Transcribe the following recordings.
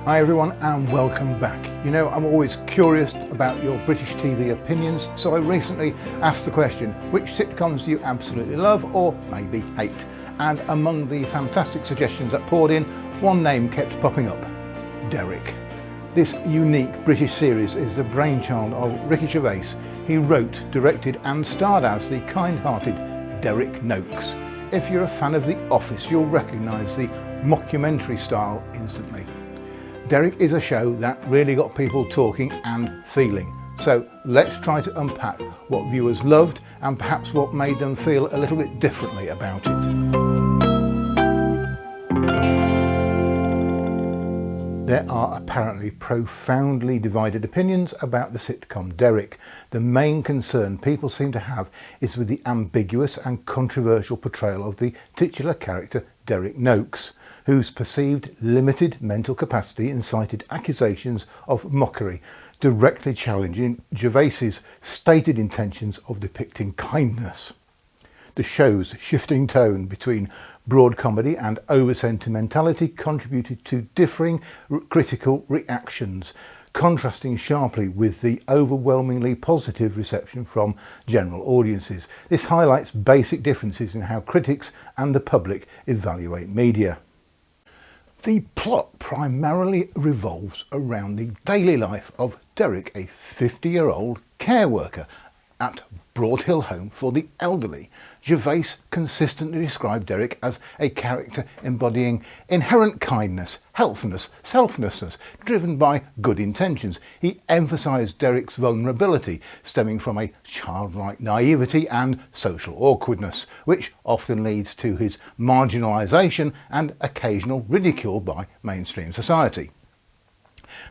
Hi everyone and welcome back. You know, I'm always curious about your British TV opinions, so I recently asked the question, which sitcoms do you absolutely love or maybe hate? And among the fantastic suggestions that poured in, one name kept popping up: Derek. This unique British series is the brainchild of Ricky Gervais. He wrote, directed and starred as the kind-hearted Derek Noakes. If you're a fan of The Office, you'll recognise the mockumentary style instantly. Derek is a show that really got people talking and feeling. So let's try to unpack what viewers loved and perhaps what made them feel a little bit differently about it. There are apparently profoundly divided opinions about the sitcom Derek. The main concern people seem to have is with the ambiguous and controversial portrayal of the titular character Derek Noakes, whose perceived limited mental capacity incited accusations of mockery, directly challenging Gervais's stated intentions of depicting kindness. The show's shifting tone between broad comedy and over-sentimentality contributed to differing critical reactions, contrasting sharply with the overwhelmingly positive reception from general audiences. This highlights basic differences in how critics and the public evaluate media. The plot primarily revolves around the daily life of Derek, a 50-year-old care worker at Broad Hill Home for the Elderly. Gervais consistently described Derek as a character embodying inherent kindness, helpfulness, selflessness, driven by good intentions. He emphasised Derek's vulnerability, stemming from a childlike naivety and social awkwardness, which often leads to his marginalisation and occasional ridicule by mainstream society.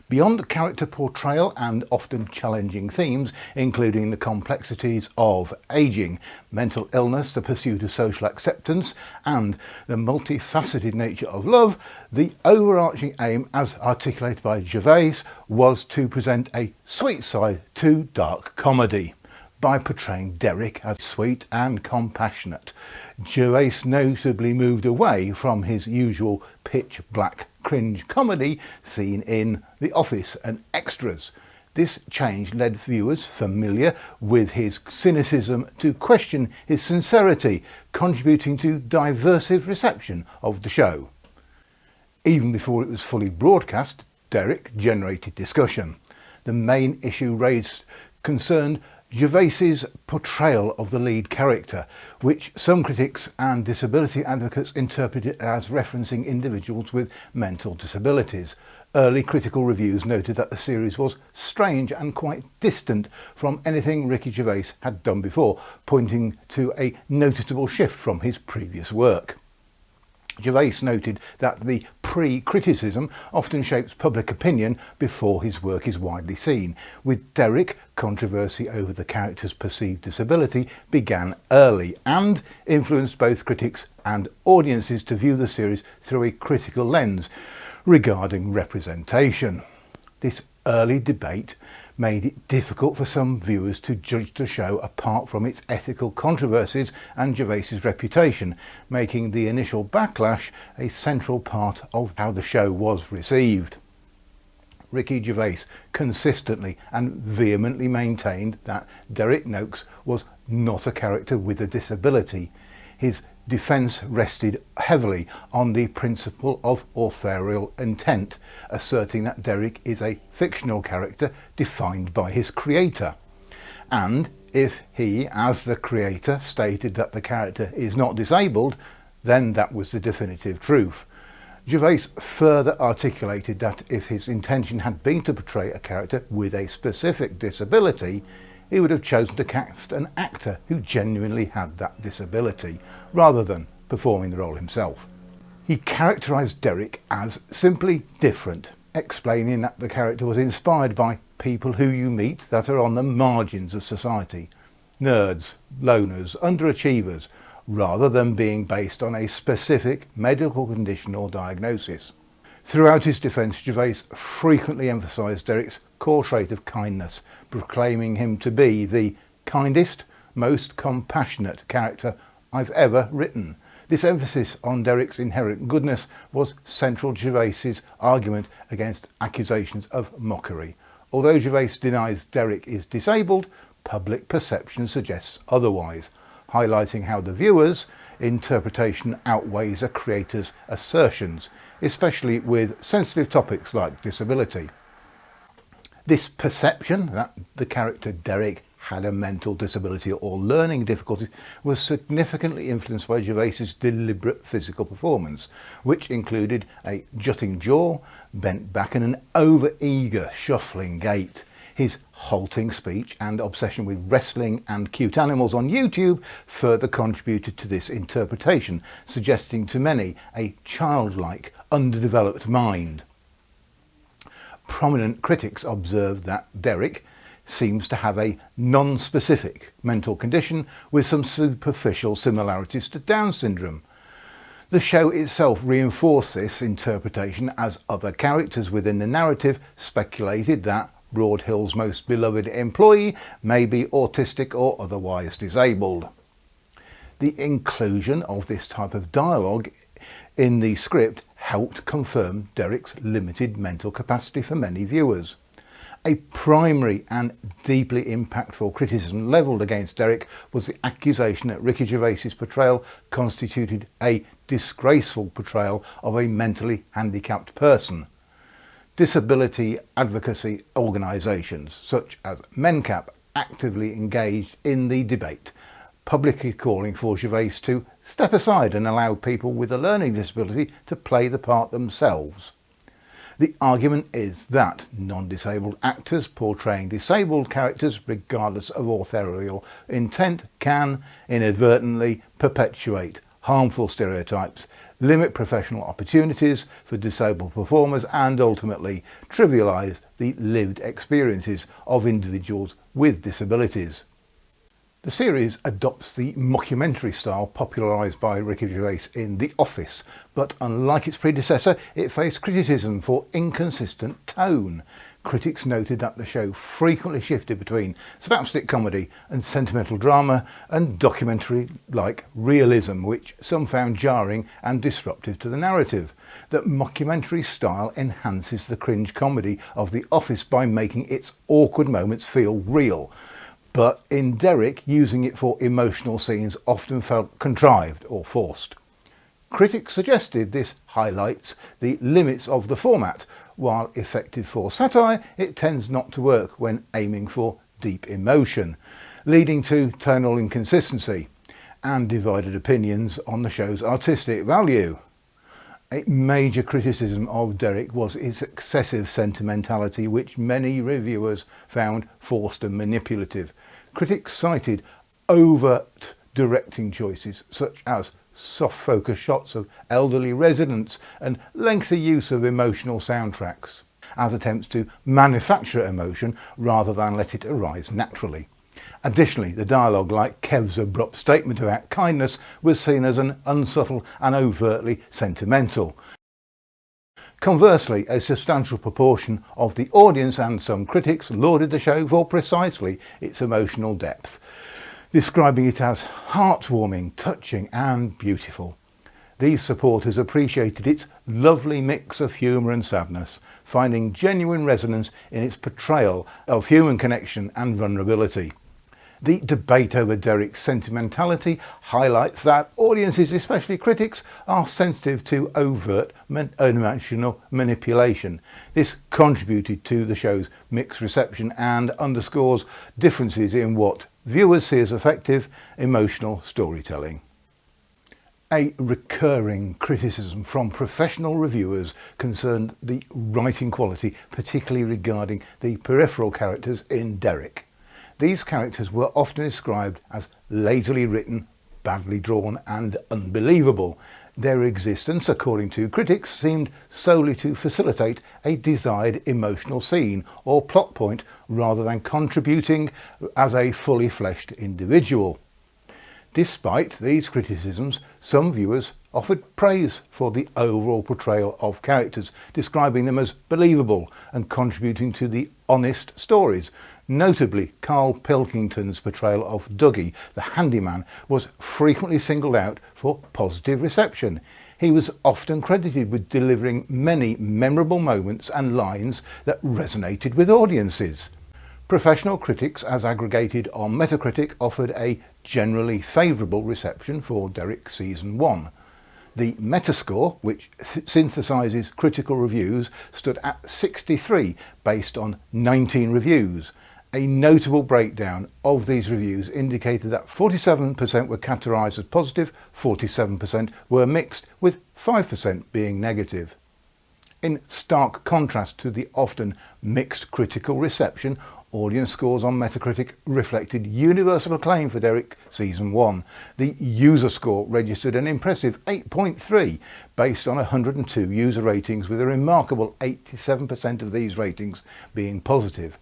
Beyond character portrayal and often challenging themes, including the complexities of ageing, mental illness, the pursuit of social acceptance, and the multifaceted nature of love, the overarching aim, as articulated by Gervais, was to present a sweet side to dark comedy. By portraying Derek as sweet and compassionate, Gervais notably moved away from his usual pitch black cringe comedy seen in The Office and Extras. This change led viewers familiar with his cynicism to question his sincerity, contributing to diversive reception of the show. Even before it was fully broadcast, Derek generated discussion. The main issue raised concerned Gervais's portrayal of the lead character, which some critics and disability advocates interpreted as referencing individuals with mental disabilities. Early critical reviews noted that the series was strange and quite distant from anything Ricky Gervais had done before, pointing to a noticeable shift from his previous work. Gervais noted that the pre-criticism often shapes public opinion before his work is widely seen. With Derek, controversy over the character's perceived disability began early and influenced both critics and audiences to view the series through a critical lens regarding representation. This early debate made it difficult for some viewers to judge the show apart from its ethical controversies and Gervais's reputation, making the initial backlash a central part of how the show was received. Ricky Gervais consistently and vehemently maintained that Derek Noakes was not a character with a disability. His defence rested heavily on the principle of authorial intent, asserting that Derek is a fictional character defined by his creator. And if he, as the creator, stated that the character is not disabled, then that was the definitive truth. Gervais further articulated that if his intention had been to portray a character with a specific disability, he would have chosen to cast an actor who genuinely had that disability, rather than performing the role himself. He characterised Derek as simply different, explaining that the character was inspired by people who you meet that are on the margins of society, nerds, loners, underachievers, rather than being based on a specific medical condition or diagnosis. Throughout his defence, Gervais frequently emphasised Derek's core trait of kindness, proclaiming him to be the kindest, most compassionate character I've ever written. This emphasis on Derek's inherent goodness was central to Gervais's argument against accusations of mockery. Although Gervais denies Derek is disabled, public perception suggests otherwise, highlighting how the viewer's interpretation outweighs a creator's assertions, especially with sensitive topics like disability. This perception that the character Derek had a mental disability or learning difficulties was significantly influenced by Gervais's deliberate physical performance, which included a jutting jaw, bent back and an over-eager shuffling gait. His halting speech and obsession with wrestling and cute animals on YouTube further contributed to this interpretation, suggesting to many a childlike, underdeveloped mind. Prominent critics observed that Derek seems to have a non-specific mental condition with some superficial similarities to Down syndrome. The show itself reinforced this interpretation as other characters within the narrative speculated that Broad Hill's most beloved employee may be autistic or otherwise disabled. The inclusion of this type of dialogue in the script helped confirm Derek's limited mental capacity for many viewers. A primary and deeply impactful criticism levelled against Derek was the accusation that Ricky Gervais's portrayal constituted a disgraceful portrayal of a mentally handicapped person. Disability advocacy organisations such as MenCap actively engaged in the debate, publicly calling for Gervais to step aside and allow people with a learning disability to play the part themselves. The argument is that non-disabled actors portraying disabled characters, regardless of authorial intent, can inadvertently perpetuate harmful stereotypes, limit professional opportunities for disabled performers, and ultimately trivialise the lived experiences of individuals with disabilities. The series adopts the mockumentary style popularised by Ricky Gervais in The Office, but unlike its predecessor, it faced criticism for inconsistent tone. Critics noted that the show frequently shifted between slapstick comedy and sentimental drama and documentary-like realism, which some found jarring and disruptive to the narrative. That mockumentary style enhances the cringe comedy of The Office by making its awkward moments feel real. But in Derek, using it for emotional scenes often felt contrived or forced. Critics suggested this highlights the limits of the format. While effective for satire, it tends not to work when aiming for deep emotion, leading to tonal inconsistency and divided opinions on the show's artistic value. A major criticism of Derek was its excessive sentimentality, which many reviewers found forced and manipulative. Critics cited overt directing choices such as soft focus shots of elderly residents and lengthy use of emotional soundtracks as attempts to manufacture emotion rather than let it arise naturally. Additionally, the dialogue, like Kev's abrupt statement about kindness, was seen as an unsubtle and overtly sentimental. Conversely, a substantial proportion of the audience and some critics lauded the show for precisely its emotional depth, describing it as heartwarming, touching and beautiful. These supporters appreciated its lovely mix of humour and sadness, finding genuine resonance in its portrayal of human connection and vulnerability. The debate over Derek's sentimentality highlights that audiences, especially critics, are sensitive to overt emotional manipulation. This contributed to the show's mixed reception and underscores differences in what viewers see as effective emotional storytelling. A recurring criticism from professional reviewers concerned the writing quality, particularly regarding the peripheral characters in Derek. These characters were often described as lazily written, badly drawn and unbelievable. Their existence, according to critics, seemed solely to facilitate a desired emotional scene or plot point rather than contributing as a fully fleshed individual. Despite these criticisms, some viewers offered praise for the overall portrayal of characters, describing them as believable and contributing to the honest stories. Notably, Carl Pilkington's portrayal of Dougie, the handyman, was frequently singled out for positive reception. He was often credited with delivering many memorable moments and lines that resonated with audiences. Professional critics, as aggregated on Metacritic, offered a generally favourable reception for Derek Season 1. The Metascore, which synthesises critical reviews, stood at 63 based on 19 reviews. A notable breakdown of these reviews indicated that 47% were categorised as positive, 47% were mixed, with 5% being negative. In stark contrast to the often mixed critical reception, audience scores on Metacritic reflected universal acclaim for Derek Season 1. The user score registered an impressive 8.3 based on 102 user ratings, with a remarkable 87% of these ratings being positive.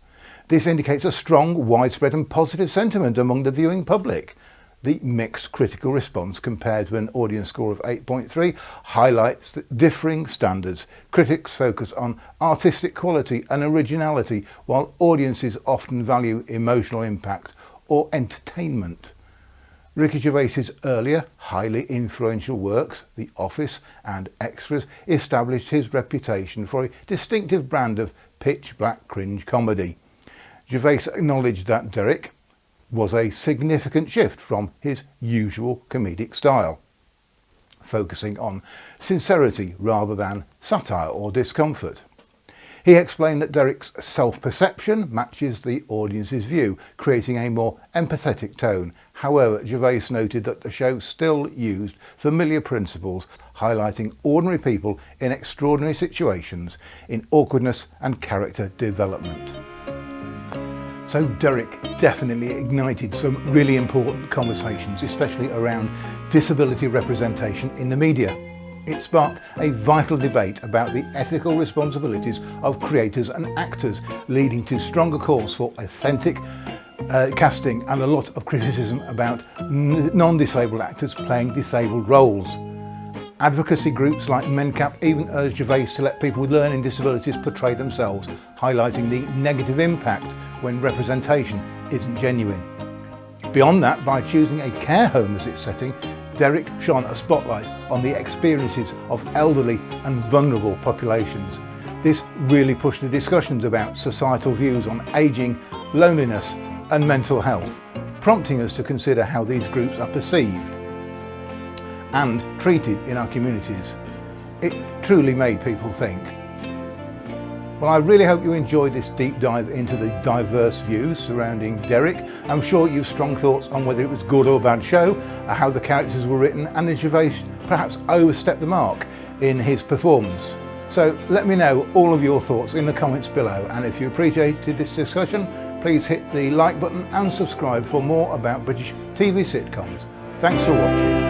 This indicates a strong, widespread and positive sentiment among the viewing public. The mixed critical response compared to an audience score of 8.3 highlights that differing standards. Critics focus on artistic quality and originality, while audiences often value emotional impact or entertainment. Ricky Gervais's earlier, highly influential works, The Office and Extras, established his reputation for a distinctive brand of pitch-black cringe comedy. Gervais acknowledged that Derek was a significant shift from his usual comedic style, focusing on sincerity rather than satire or discomfort. He explained that Derek's self-perception matches the audience's view, creating a more empathetic tone. However, Gervais noted that the show still used familiar principles, highlighting ordinary people in extraordinary situations, in awkwardness and character development. So Derek definitely ignited some really important conversations, especially around disability representation in the media. It sparked a vital debate about the ethical responsibilities of creators and actors, leading to stronger calls for authentic casting and a lot of criticism about non-disabled actors playing disabled roles. Advocacy groups like MenCap even urged Gervais to let people with learning disabilities portray themselves, highlighting the negative impact when representation isn't genuine. Beyond that, by choosing a care home as its setting, Derek shone a spotlight on the experiences of elderly and vulnerable populations. This really pushed the discussions about societal views on ageing, loneliness and mental health, prompting us to consider how these groups are perceived and treated in our communities. It truly made people think. Well, I really hope you enjoyed this deep dive into the diverse views surrounding Derek. I'm sure you've strong thoughts on whether it was good or bad show, how the characters were written, and if Gervais perhaps overstepped the mark in his performance. So let me know all of your thoughts in the comments below, and if you appreciated this discussion, please hit the like button and subscribe for more about British TV sitcoms. Thanks for watching.